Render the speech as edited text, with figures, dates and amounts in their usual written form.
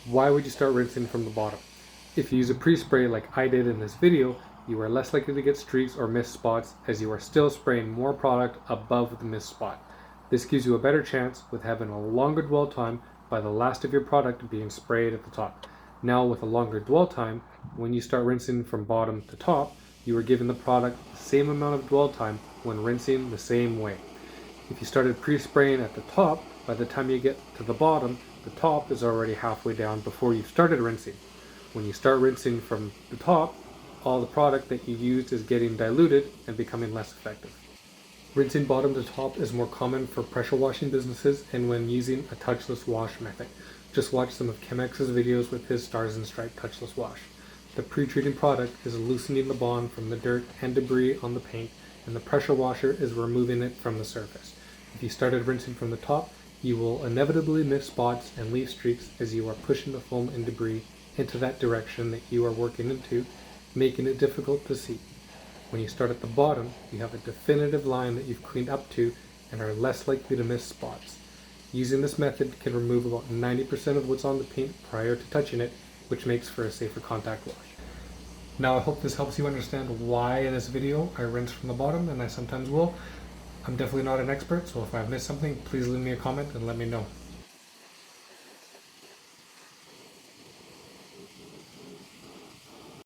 Why would you start rinsing from the bottom? If you use a pre-spray like I did in this video, you are less likely to get streaks or missed spots as you are still spraying more product above the missed spot. This gives you a better chance with having a longer dwell time by the last of your product being sprayed at the top. Now with a longer dwell time, when you start rinsing from bottom to top, you are giving the product the same amount of dwell time when rinsing the same way. If you started pre-spraying at the top, by the time you get to the bottom, the top is already halfway down before you started rinsing. When you start rinsing from the top, all the product that you used is getting diluted and becoming less effective. Rinsing bottom to top is more common for pressure washing businesses and when using a touchless wash method. Just watch some of Chemex's videos with his Stars and Stripe touchless wash. The pre-treating product is loosening the bond from the dirt and debris on the paint, and the pressure washer is removing it from the surface. If you started rinsing from the top, you will inevitably miss spots and leave streaks as you are pushing the foam and debris into that direction that you are working into, making it difficult to see. When you start at the bottom, you have a definitive line that you've cleaned up to and are less likely to miss spots. Using this method can remove about 90% of what's on the paint prior to touching it, which makes for a safer contact wash. Now I hope this helps you understand why in this video I rinse from the bottom, and I sometimes will. I'm definitely not an expert, so if I've missed something, please leave me a comment and let me know.